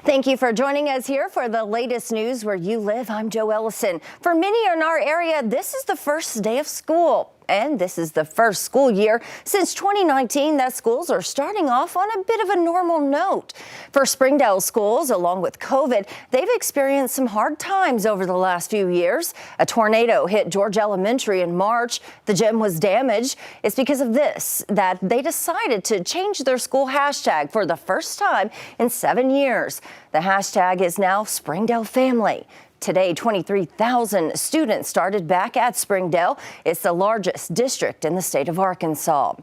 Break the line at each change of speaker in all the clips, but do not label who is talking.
Thank you for joining us here for the latest news where you live. I'm Joe Ellison. For many in our area, this is the first day of school. And this is the first school year since 2019 that schools are starting off on a bit of a normal note. For Springdale schools, along with COVID, they've experienced some hard times over the last few years. A tornado hit George Elementary in March. The gym was damaged. It's because of this that they decided to change their school hashtag for the first time in 7 years. The hashtag is now Springdale Family. Today, 23,000 students started back at Springdale. It's the largest district in the state of Arkansas.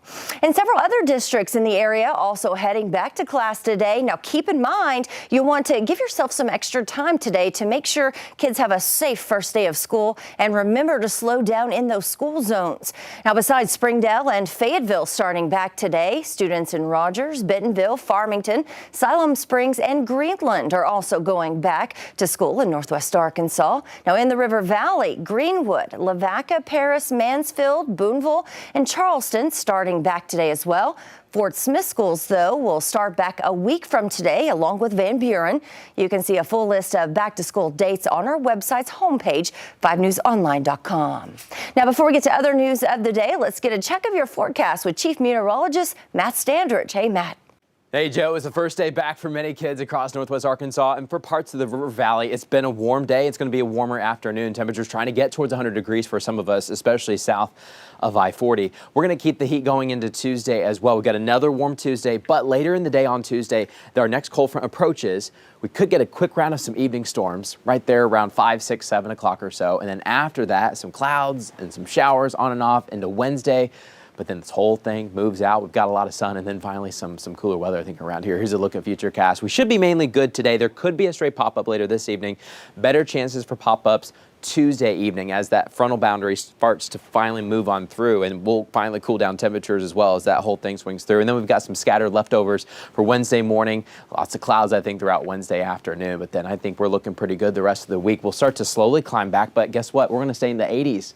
And several other districts in the area also heading back to class today. Now, keep in mind, you want to give yourself some extra time today to make sure kids have a safe first day of school. And remember to slow down in those school zones. Now, besides Springdale and Fayetteville starting back today, students in Rogers, Bentonville, Farmington, Siloam Springs, and Greenland are also going back to school in Northwest Arkansas. Now, in the River Valley, Greenwood, Lavaca, Paris, Mansfield, Boonville, and Charleston starting back today as well. Fort Smith schools, though, will start back a week from today, along with Van Buren. You can see a full list of back-to-school dates on our website's homepage, 5newsonline.com. Now, before we get to other news of the day, let's get a check of your forecast with Chief Meteorologist Matt Standridge. Hey, Matt.
Hey, Joe, it's the first day back for many kids across Northwest Arkansas, and for parts of the River Valley, it's been a warm day. It's going to be a warmer afternoon. Temperatures trying to get towards 100 degrees for some of us, especially south of I-40. We're going to keep the heat going into Tuesday as well. We've got another warm Tuesday, but later in the day on Tuesday, our next cold front approaches. We could get a quick round of some evening storms right there around 5, 6, 7 o'clock or so. And then after that, some clouds and some showers on and off into Wednesday. But then this whole thing moves out. We've got a lot of sun and then finally some cooler weather, I think, around here. Here's a look at Futurecast. We should be mainly good today. There could be a stray pop-up later this evening. Better chances for pop-ups Tuesday evening as that frontal boundary starts to finally move on through, and we'll finally cool down temperatures as well as that whole thing swings through. And then we've got some scattered leftovers for Wednesday morning. Lots of clouds, I think, throughout Wednesday afternoon. But then I think we're looking pretty good the rest of the week. We'll start to slowly climb back, but guess what? We're going to stay in the 80s.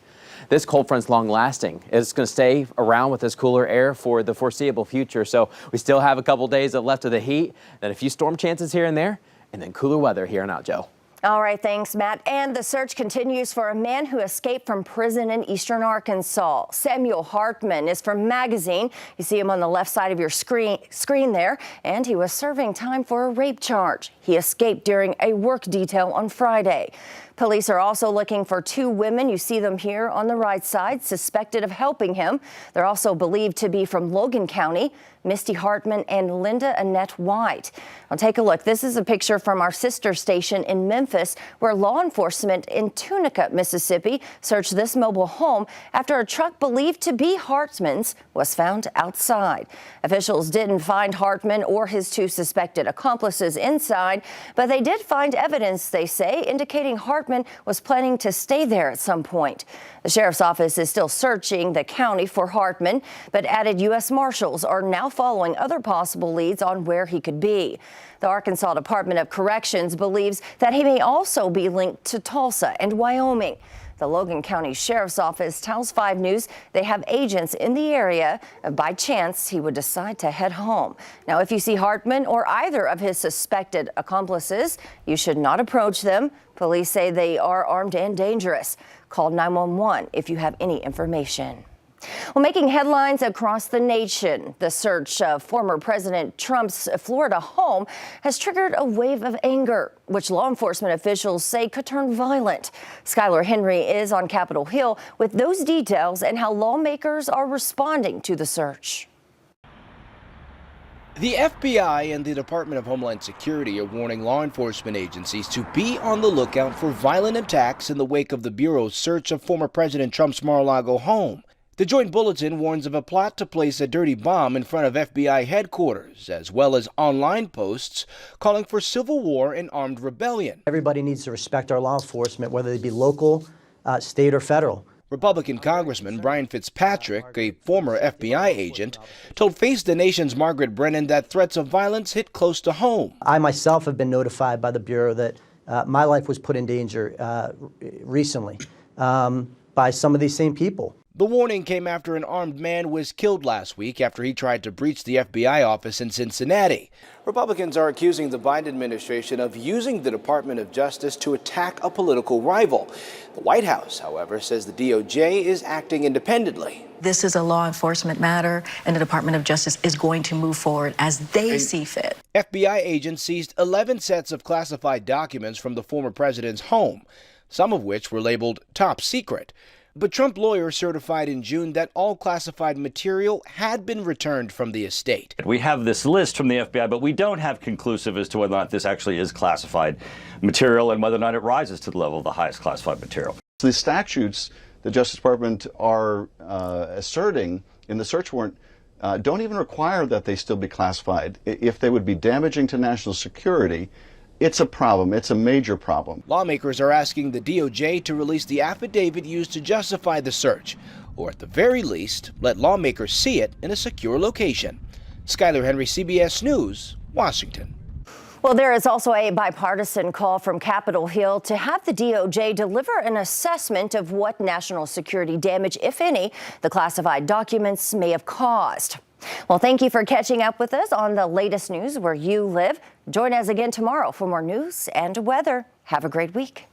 This cold front's long lasting. It's going to stay around with this cooler air for the foreseeable future. So we still have a couple days left of the heat, then a few storm chances here and there, and then cooler weather here and out, Joe.
All right, thanks, Matt. And the search continues for a man who escaped from prison in eastern Arkansas. Samuel Hartman is from Magazine. You see him on the left side of your screen there, and he was serving time for a rape charge. He escaped during a work detail on Friday. Police are also looking for 2 women. You see them here on the right side, suspected of helping him. They're also believed to be from Logan County, Misty Hartman and Linda Annette White. Now take a look. This is a picture from our sister station in Memphis, where law enforcement in Tunica, Mississippi, searched this mobile home after a truck believed to be Hartman's was found outside. Officials didn't find Hartman or his 2 suspected accomplices inside, but they did find evidence, they say, indicating Hartman was planning to stay there at some point. The sheriff's office is still searching the county for Hartman, but added U.S. Marshals are now following other possible leads on where he could be. The Arkansas Department of Corrections believes that he may also be linked to Tulsa and Wyoming. The Logan County Sheriff's Office tells 5 News they have agents in the area if by chance he would decide to head home. Now, if you see Hartman or either of his suspected accomplices, you should not approach them. Police say they are armed and dangerous. Call 911 if you have any information. Well, making headlines across the nation, the search of former President Trump's Florida home has triggered a wave of anger, which law enforcement officials say could turn violent. Skylar Henry is on Capitol Hill with those details and how lawmakers are responding to the search.
The FBI and the Department of Homeland Security are warning law enforcement agencies to be on the lookout for violent attacks in the wake of the Bureau's search of former President Trump's Mar-a-Lago home. The Joint Bulletin warns of a plot to place a dirty bomb in front of FBI headquarters, as well as online posts calling for civil war and armed rebellion.
Everybody needs to respect our law enforcement, whether they be local, state, or federal.
Republican Congressman Brian Fitzpatrick, a former FBI agent, told Face the Nation's Margaret Brennan that threats of violence hit close to home.
I myself have been notified by the Bureau that my life was put in danger recently by some of these same people.
The warning came after an armed man was killed last week after he tried to breach the FBI office in Cincinnati. Republicans are accusing the Biden administration of using the Department of Justice to attack a political rival. The White House, however, says the DOJ is acting independently.
This is a law enforcement matter, and the Department of Justice is going to move forward as they see fit.
FBI agents seized 11 sets of classified documents from the former president's home, some of which were labeled top secret. But Trump lawyers certified in June that all classified material had been returned from the estate.
We have this list from the FBI, but we don't have conclusive as to whether or not this actually is classified material and whether or not it rises to the level of the highest classified material.
The statutes the Justice Department are asserting in the search warrant don't even require that they still be classified. If they would be damaging to national security, it's a problem. It's a major problem.
Lawmakers are asking the DOJ to release the affidavit used to justify the search, or at the very least, let lawmakers see it in a secure location. Skyler Henry, CBS News, Washington.
Well, there is also a bipartisan call from Capitol Hill to have the DOJ deliver an assessment of what national security damage, if any, the classified documents may have caused. Well, thank you for catching up with us on the latest news where you live. Join us again tomorrow for more news and weather. Have a great week.